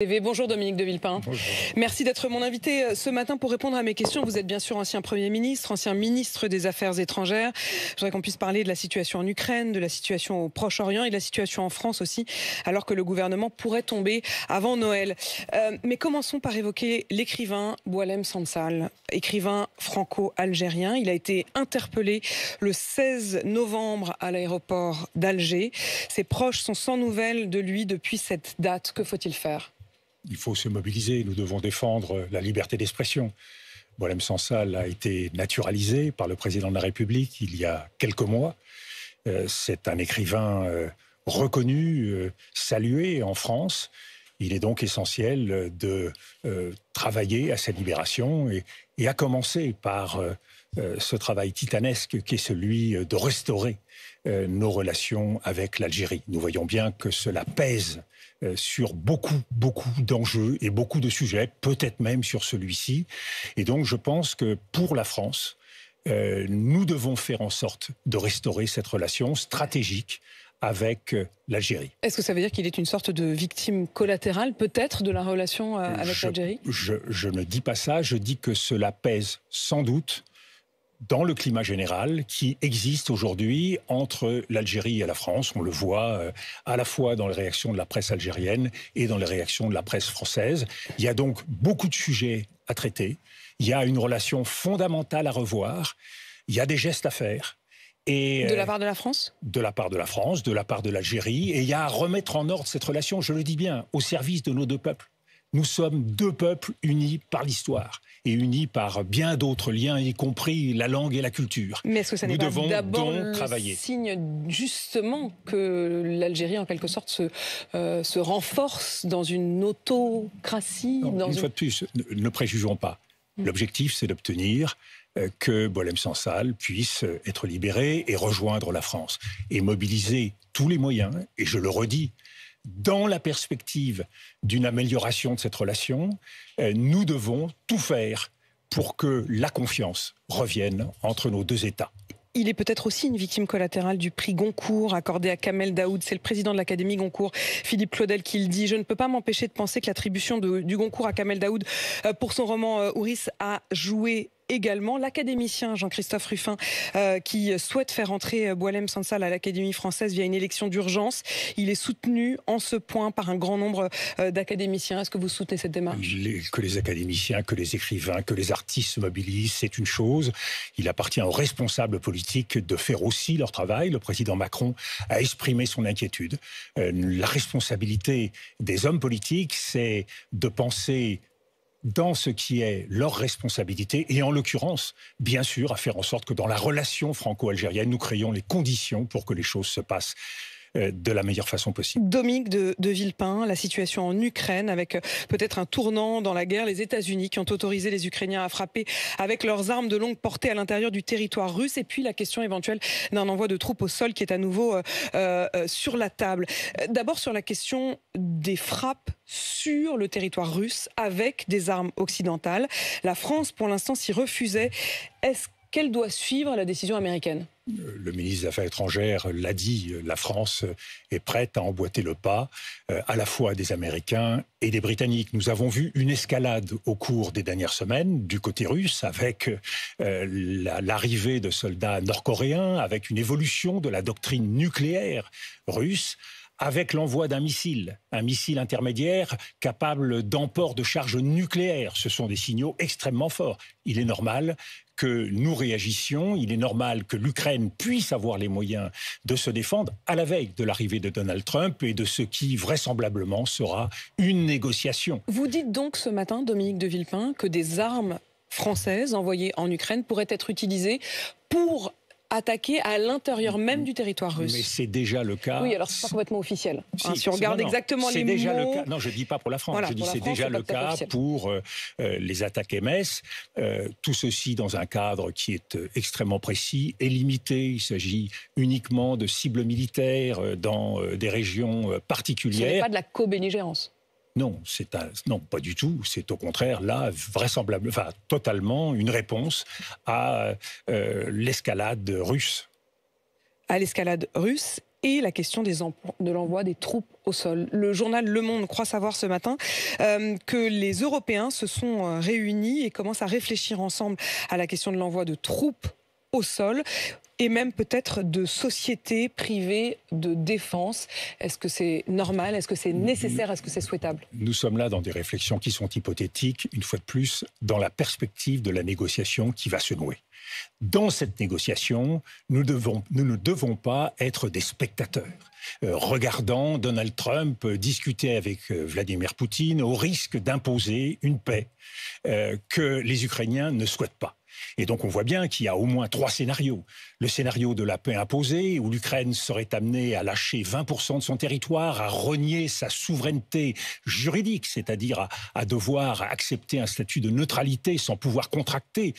Bonjour Dominique de Villepin. Bonjour. Merci d'être mon invité ce matin pour répondre à mes questions. Vous êtes bien sûr ancien Premier ministre, ancien ministre des Affaires étrangères. Je voudrais qu'on puisse parler de la situation en Ukraine, de la situation au Proche-Orient et de la situation en France aussi, alors que le gouvernement pourrait tomber avant Noël. Mais commençons par évoquer l'écrivain Boualem Sansal, écrivain franco-algérien. Il a été interpellé le 16 novembre à l'aéroport d'Alger. Ses proches sont sans nouvelles de lui depuis cette date. Que faut-il faire ? Il faut se mobiliser, nous devons défendre la liberté d'expression. Boualem Sansal a été naturalisé par le président de la République il y a quelques mois. C'est un écrivain reconnu, salué en France. Il est donc essentiel de travailler à sa libération et à commencer par ce travail titanesque qui est celui de restaurer nos relations avec l'Algérie. Nous voyons bien que cela pèse sur beaucoup d'enjeux et beaucoup de sujets, peut-être même sur celui-ci. Et donc je pense que pour la France, nous devons faire en sorte de restaurer cette relation stratégique avec l'Algérie. Est-ce que ça veut dire qu'il est une sorte de victime collatérale, peut-être, de la relation avec l'Algérie ? Je ne dis pas ça, je dis que cela pèse sans doute dans le climat général qui existe aujourd'hui entre l'Algérie et la France. On le voit à la fois dans les réactions de la presse algérienne et dans les réactions de la presse française. Il y a donc beaucoup de sujets à traiter. Il y a une relation fondamentale à revoir. Il y a des gestes à faire. Et, de la part de la France ? De la part de la France, de la part de l'Algérie. Et il y a à remettre en ordre cette relation, je le dis bien, au service de nos deux peuples. Nous sommes deux peuples unis par l'histoire et unis par bien d'autres liens, y compris la langue et la culture. Mais est-ce que ça n'est pas d'abord le travailler. Signe justement que l'Algérie, en quelque sorte, se renforce dans une autocratie Une fois de plus, ne préjugeons pas. L'objectif, c'est d'obtenir que Boualem Sansal puisse être libéré et rejoindre la France. Et mobiliser tous les moyens, et je le redis, dans la perspective d'une amélioration de cette relation, nous devons tout faire pour que la confiance revienne entre nos deux États. Il est peut-être aussi une victime collatérale du prix Goncourt accordé à Kamel Daoud. C'est le président de l'Académie Goncourt, Philippe Claudel, qui le dit. Je ne peux pas m'empêcher de penser que l'attribution du Goncourt à Kamel Daoud pour son roman Ouris a joué également. L'académicien Jean-Christophe Rufin qui souhaite faire entrer Boualem Sansal à l'Académie française via une élection d'urgence. Il est soutenu en ce point par un grand nombre d'académiciens. Est-ce que vous soutenez cette démarche ? Que les académiciens, que les écrivains, que les artistes se mobilisent, c'est une chose. Il appartient aux responsables politiques de faire aussi leur travail. Le président Macron a exprimé son inquiétude. La responsabilité des hommes politiques, c'est de penser dans ce qui est leur responsabilité et en l'occurrence, bien sûr, à faire en sorte que dans la relation franco-algérienne, nous créions les conditions pour que les choses se passent de la meilleure façon possible. Dominique de Villepin, la situation en Ukraine avec peut-être un tournant dans la guerre, les États-Unis qui ont autorisé les Ukrainiens à frapper avec leurs armes de longue portée à l'intérieur du territoire russe et puis la question éventuelle d'un envoi de troupes au sol qui est à nouveau sur la table. D'abord sur la question des frappes sur le territoire russe avec des armes occidentales. La France pour l'instant s'y refusait. Est-ce qu'elle doit suivre la décision américaine ? Le ministre des Affaires étrangères l'a dit, la France est prête à emboîter le pas, à la fois des Américains et des Britanniques. Nous avons vu une escalade au cours des dernières semaines du côté russe, avec l'arrivée de soldats nord-coréens, avec une évolution de la doctrine nucléaire russe, avec l'envoi d'un missile intermédiaire capable d'emport de charge nucléaire. Ce sont des signaux extrêmement forts. Il est normal que nous réagissions, il est normal que l'Ukraine puisse avoir les moyens de se défendre à la veille de l'arrivée de Donald Trump et de ce qui vraisemblablement sera une négociation. Vous dites donc ce matin, Dominique de Villepin, que des armes françaises envoyées en Ukraine pourraient être utilisées pour attaquer à l'intérieur même du territoire russe. Mais c'est déjà le cas. Oui, alors c'est pas complètement officiel. Si on regarde exactement les mots... C'est déjà le cas. Non, je ne dis pas pour la France. Voilà, je dis c'est déjà le cas pour les attaques MS. Tout ceci dans un cadre qui est extrêmement précis et limité. Il s'agit uniquement de cibles militaires dans des régions particulières. Ce n'est pas de la co-belligérance. Non, non, pas du tout. C'est au contraire, là, totalement une réponse à l'escalade russe. À l'escalade russe. et la question de l'envoi des troupes au sol. Le journal Le Monde croit savoir ce matin que les Européens se sont réunis et commencent à réfléchir ensemble à la question de l'envoi de troupes au sol et même peut-être de sociétés privées de défense. Est-ce que c'est normal? Est-ce que c'est nécessaire? Est-ce que c'est souhaitable? Nous sommes là dans des réflexions qui sont hypothétiques, une fois de plus, dans la perspective de la négociation qui va se nouer. Dans cette négociation, nous ne devons pas être des spectateurs, regardant Donald Trump discuter avec Vladimir Poutine au risque d'imposer une paix que les Ukrainiens ne souhaitent pas. Et donc on voit bien qu'il y a au moins 3 scénarios. Le scénario de la paix imposée, où l'Ukraine serait amenée à lâcher 20% de son territoire, à renier sa souveraineté juridique, c'est-à-dire à devoir accepter un statut de neutralité sans pouvoir contracter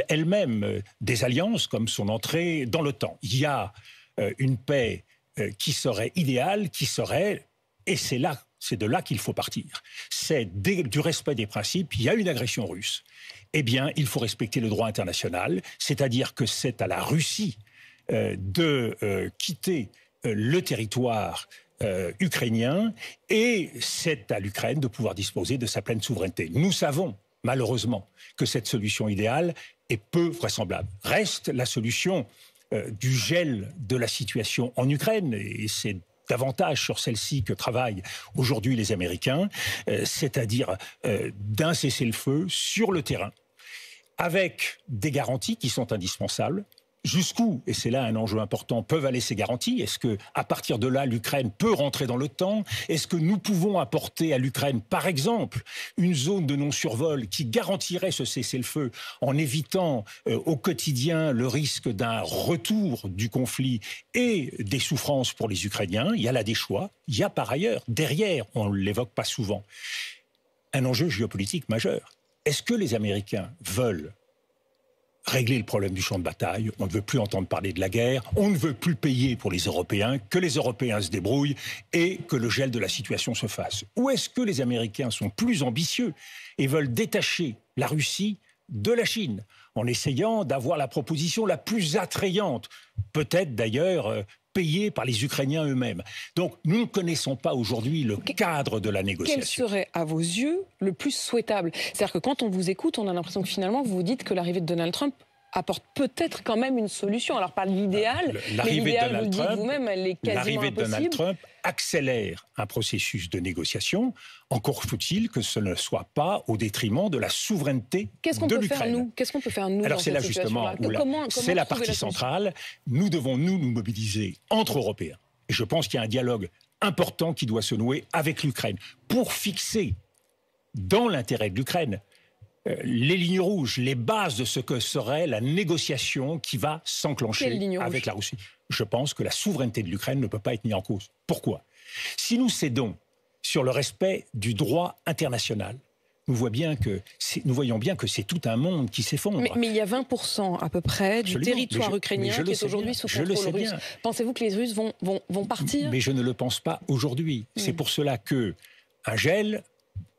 elle-même des alliances comme son entrée dans l'OTAN. Il y a une paix qui serait idéale, qui serait, et c'est de là qu'il faut partir. C'est du respect des principes. Il y a une agression russe. Eh bien, il faut respecter le droit international, c'est-à-dire que c'est à la Russie de quitter le territoire ukrainien et c'est à l'Ukraine de pouvoir disposer de sa pleine souveraineté. Nous savons, malheureusement, que cette solution idéale est peu vraisemblable. Reste la solution du gel de la situation en Ukraine, et c'est davantage sur celle-ci que travaillent aujourd'hui les Américains, c'est-à-dire d'un cessez-le-feu sur le terrain, avec des garanties qui sont indispensables. Jusqu'où, et c'est là un enjeu important, peuvent aller ces garanties? Est-ce qu'à partir de là, l'Ukraine peut rentrer dans l'OTAN? Est-ce que nous pouvons apporter à l'Ukraine, par exemple, une zone de non-survol qui garantirait ce cessez-le-feu en évitant au quotidien le risque d'un retour du conflit et des souffrances pour les Ukrainiens? Il y a là des choix. Il y a par ailleurs, derrière, on ne l'évoque pas souvent, un enjeu géopolitique majeur. Est-ce que les Américains veulent régler le problème du champ de bataille? On ne veut plus entendre parler de la guerre, on ne veut plus payer pour les Européens, que les Européens se débrouillent et que le gel de la situation se fasse. Ou est-ce que les Américains sont plus ambitieux et veulent détacher la Russie de la Chine, en essayant d'avoir la proposition la plus attrayante, peut-être d'ailleurs payée par les Ukrainiens eux-mêmes. Donc nous ne connaissons pas aujourd'hui le cadre de la négociation. Quel serait, à vos yeux, le plus souhaitable? C'est-à-dire que quand on vous écoute, on a l'impression que finalement vous vous dites que l'arrivée de Donald Trump apporte peut-être quand même une solution. Alors pas l'idéal, mais l'idéal, vous le dites vous-même, elle est quasiment impossible. L'arrivée de Donald Trump accélère un processus de négociation. Encore faut-il que ce ne soit pas au détriment de la souveraineté de l'Ukraine. Qu'est-ce qu'on peut faire, nous, Alors dans c'est là cette justement situation-là? c'est la partie centrale. Nous devons nous mobiliser entre Européens. Et je pense qu'il y a un dialogue important qui doit se nouer avec l'Ukraine pour fixer, dans l'intérêt de l'Ukraine, les lignes rouges, les bases de ce que serait la négociation qui va s'enclencher avec la Russie. Je pense que la souveraineté de l'Ukraine ne peut pas être mise en cause. Pourquoi? Si nous cédons sur le respect du droit international, nous voyons bien que c'est tout un monde qui s'effondre. Mais il y a 20% à peu près du territoire ukrainien qui est aujourd'hui sous contrôle russe. Pensez-vous que les Russes vont partir? Mais je ne le pense pas aujourd'hui. C'est pour cela qu'un gel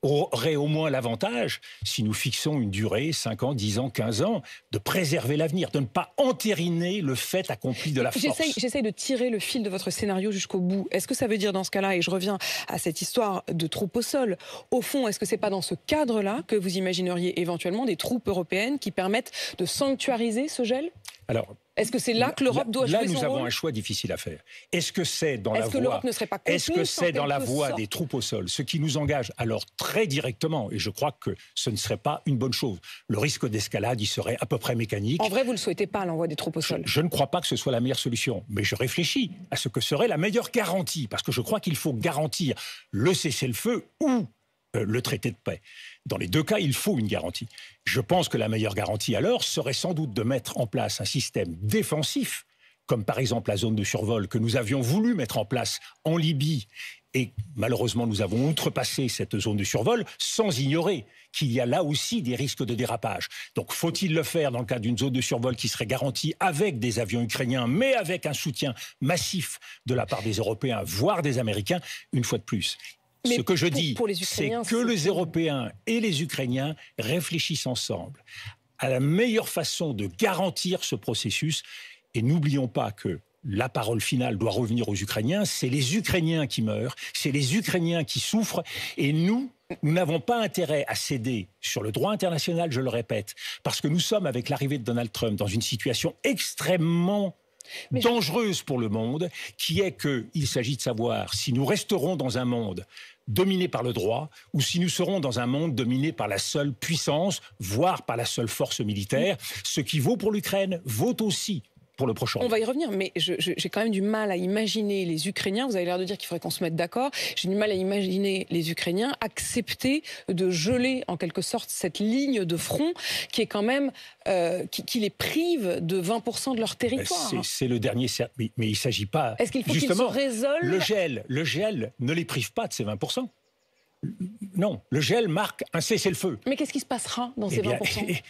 aurait au moins l'avantage, si nous fixons une durée, 5 ans, 10 ans, 15 ans, de préserver l'avenir, de ne pas entériner le fait accompli de la force. J'essaye de tirer le fil de votre scénario jusqu'au bout. Est-ce que ça veut dire dans ce cas-là, et je reviens à cette histoire de troupes au sol, au fond, est-ce que c'est pas dans ce cadre-là que vous imagineriez éventuellement des troupes européennes qui permettent de sanctuariser ce gel? Alors, est-ce que c'est là que l'Europe doit jouer son rôle? Là, nous avons un choix difficile à faire. Est-ce que c'est dans la voie des troupes au sol, ce qui nous engage alors très directement, et je crois que ce ne serait pas une bonne chose. Le risque d'escalade, il serait à peu près mécanique. En vrai, vous ne le souhaitez pas, l'envoi des troupes au sol? Je ne crois pas que ce soit la meilleure solution, mais je réfléchis à ce que serait la meilleure garantie, parce que je crois qu'il faut garantir le cessez-le-feu ou le traité de paix. Dans les deux cas, il faut une garantie. Je pense que la meilleure garantie alors serait sans doute de mettre en place un système défensif, comme par exemple la zone de survol que nous avions voulu mettre en place en Libye. Et malheureusement, nous avons outrepassé cette zone de survol sans ignorer qu'il y a là aussi des risques de dérapage. Donc faut-il le faire dans le cadre d'une zone de survol qui serait garantie avec des avions ukrainiens, mais avec un soutien massif de la part des Européens, voire des Américains, une fois de plus. Ce que je dis, c'est que les Européens et les Ukrainiens réfléchissent ensemble à la meilleure façon de garantir ce processus. Et n'oublions pas que la parole finale doit revenir aux Ukrainiens. C'est les Ukrainiens qui meurent, c'est les Ukrainiens qui souffrent. Et nous n'avons pas intérêt à céder sur le droit international, je le répète, parce que nous sommes, avec l'arrivée de Donald Trump, dans une situation extrêmement dangereuse pour le monde, qui est qu'il s'agit de savoir si nous resterons dans un monde dominé par le droit ou si nous serons dans un monde dominé par la seule puissance, voire par la seule force militaire. Ce qui vaut pour l'Ukraine vaut aussi pour le Proche-Orient. On va y revenir, mais j'ai quand même du mal à imaginer les Ukrainiens, vous avez l'air de dire qu'il faudrait qu'on se mette d'accord, j'ai du mal à imaginer les Ukrainiens accepter de geler en quelque sorte cette ligne de front qui est quand même, qui les prive de 20% de leur territoire. C'est le dernier, mais il ne s'agit pas... Est-ce qu'il faut qu'ils se résolvent? Le gel ne les prive pas de ces 20%. Non, le gel marque un cessez-le-feu. Mais qu'est-ce qui se passera dans ces 20%?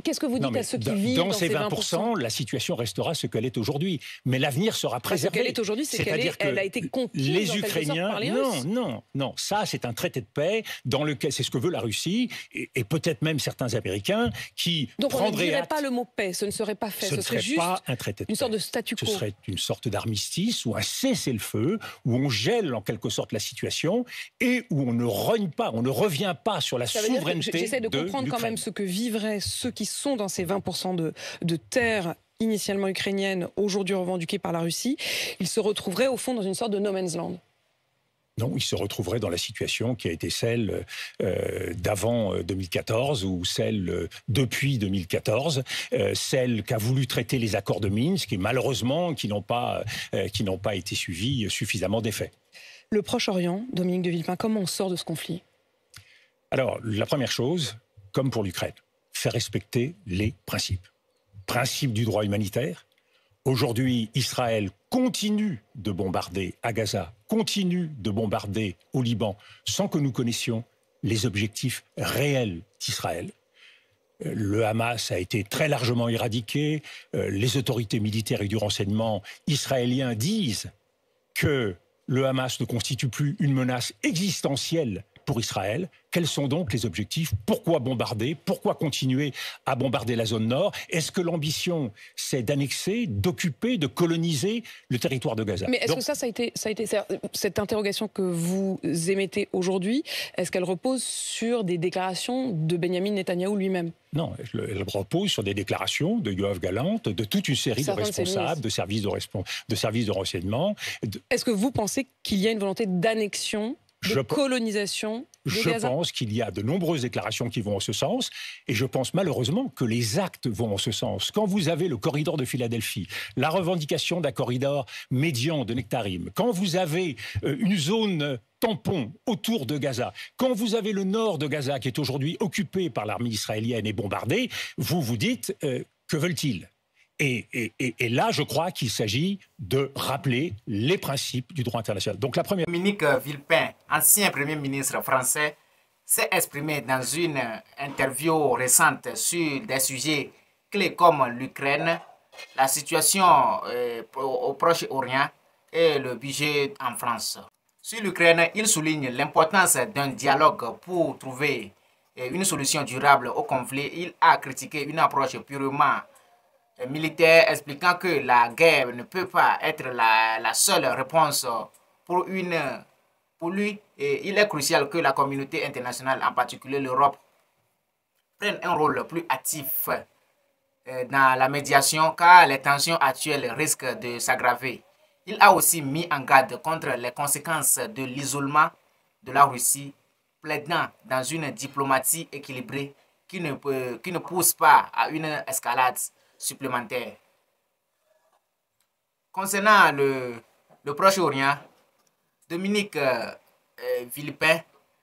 Qu'est-ce que vous dites à ceux qui vivent dans ces 20%? La situation restera ce qu'elle est aujourd'hui. Mais l'avenir sera préservé. Ce qu'elle est aujourd'hui, c'est qu'elle a été conquise les Ukrainiens, par les Russes. Non. Ça, c'est un traité de paix dans lequel c'est ce que veut la Russie et peut-être même certains Américains qui donc prendraient on ne dirait acte. pas le mot paix, ce ne serait pas fait. Ce serait juste pas un traité de une paix. sorte de statu quo. Ce serait une sorte d'armistice ou un cessez-le-feu où on gèle en quelque sorte la situation et où on ne rogne pas, on ne revient pas sur la souveraineté. J'essaie de comprendre quand même ce que vivraient ceux qui sont dans ces 20% de terres initialement ukrainiennes, aujourd'hui revendiquées par la Russie. Ils se retrouveraient au fond dans une sorte de no man's land. Non, ils se retrouveraient dans la situation qui a été celle d'avant 2014 ou celle depuis 2014, celle qu'a voulu traiter les accords de Minsk et malheureusement qui n'ont pas été suivis suffisamment d'effets. Le Proche-Orient, Dominique de Villepin, comment on sort de ce conflit ? Alors, la première chose, comme pour l'Ukraine, faire respecter les principes. Principe du droit humanitaire. Aujourd'hui, Israël continue de bombarder à Gaza, continue de bombarder au Liban, sans que nous connaissions les objectifs réels d'Israël. Le Hamas a été très largement éradiqué. Les autorités militaires et du renseignement israéliens disent que le Hamas ne constitue plus une menace existentielle pour Israël. Quels sont donc les objectifs? Pourquoi bombarder? Pourquoi continuer à bombarder la zone nord? Est-ce que l'ambition, c'est d'annexer, d'occuper, de coloniser le territoire de Gaza? Mais est-ce que ça a été cette interrogation que vous émettez aujourd'hui, est-ce qu'elle repose sur des déclarations de Benyamin Netanyahou lui-même? Non, elle repose sur des déclarations de Yoav Gallant, de toute une série de responsables, de services de renseignement. Est-ce que vous pensez qu'il y a une volonté d'annexion, de colonisation de Gaza? Je pense qu'il y a de nombreuses déclarations qui vont en ce sens et je pense malheureusement que les actes vont en ce sens. Quand vous avez le corridor de Philadelphie, la revendication d'un corridor médian de Nectarim, quand vous avez une zone tampon autour de Gaza, quand vous avez le nord de Gaza qui est aujourd'hui occupé par l'armée israélienne et bombardé, vous vous dites que veulent-ils ? Et là, je crois qu'il s'agit de rappeler les principes du droit international. Donc la première... Dominique Villepin, ancien Premier ministre français, s'est exprimé dans une interview récente sur des sujets clés comme l'Ukraine, la situation au Proche-Orient et le budget en France. Sur l'Ukraine, il souligne l'importance d'un dialogue pour trouver une solution durable au conflit. Il a critiqué une approche purement militaire, expliquant que la guerre ne peut pas être la seule réponse pour lui. Et il est crucial que la communauté internationale, en particulier l'Europe, prenne un rôle plus actif dans la médiation car les tensions actuelles risquent de s'aggraver. Il a aussi mis en garde contre les conséquences de l'isolement de la Russie, plaidant dans une diplomatie équilibrée qui ne pousse pas à une escalade supplémentaire. Concernant le Proche-Orient, Dominique Villepin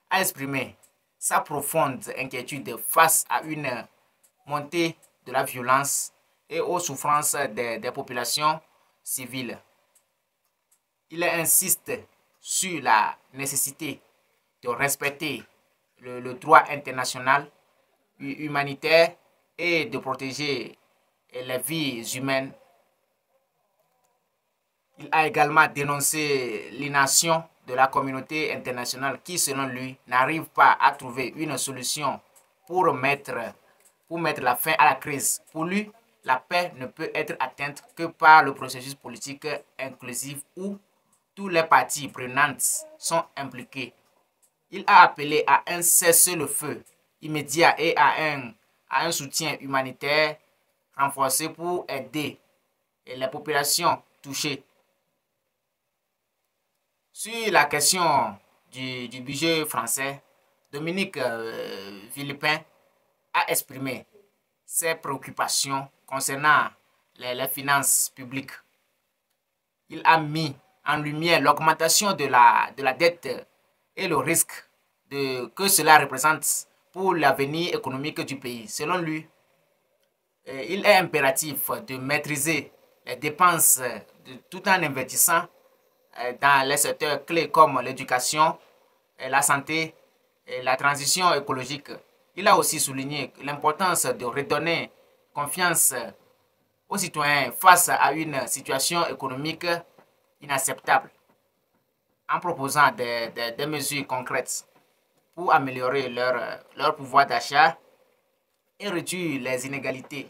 a exprimé sa profonde inquiétude face à une montée de la violence et aux souffrances des populations civiles. Il insiste sur la nécessité de respecter le droit international humanitaire et de protéger les vies humaines. Il a également dénoncé l'inaction de la communauté internationale qui, selon lui, n'arrive pas à trouver une solution pour mettre la fin à la crise. Pour lui, la paix ne peut être atteinte que par le processus politique inclusif où tous les parties prenantes sont impliquées. Il a appelé à un cessez-le-feu immédiat et à un soutien humanitaire renforcé pour aider les populations touchées. Sur la question du budget français, Dominique Villepin a exprimé ses préoccupations concernant les finances publiques. Il a mis en lumière l'augmentation de la dette et le risque que cela représente pour l'avenir économique du pays. Selon lui, il est impératif de maîtriser les dépenses tout en investissant dans les secteurs clés comme l'éducation, la santé et la transition écologique. Il a aussi souligné l'importance de redonner confiance aux citoyens face à une situation économique inacceptable en proposant des mesures concrètes pour améliorer leur pouvoir d'achat et réduire les inégalités.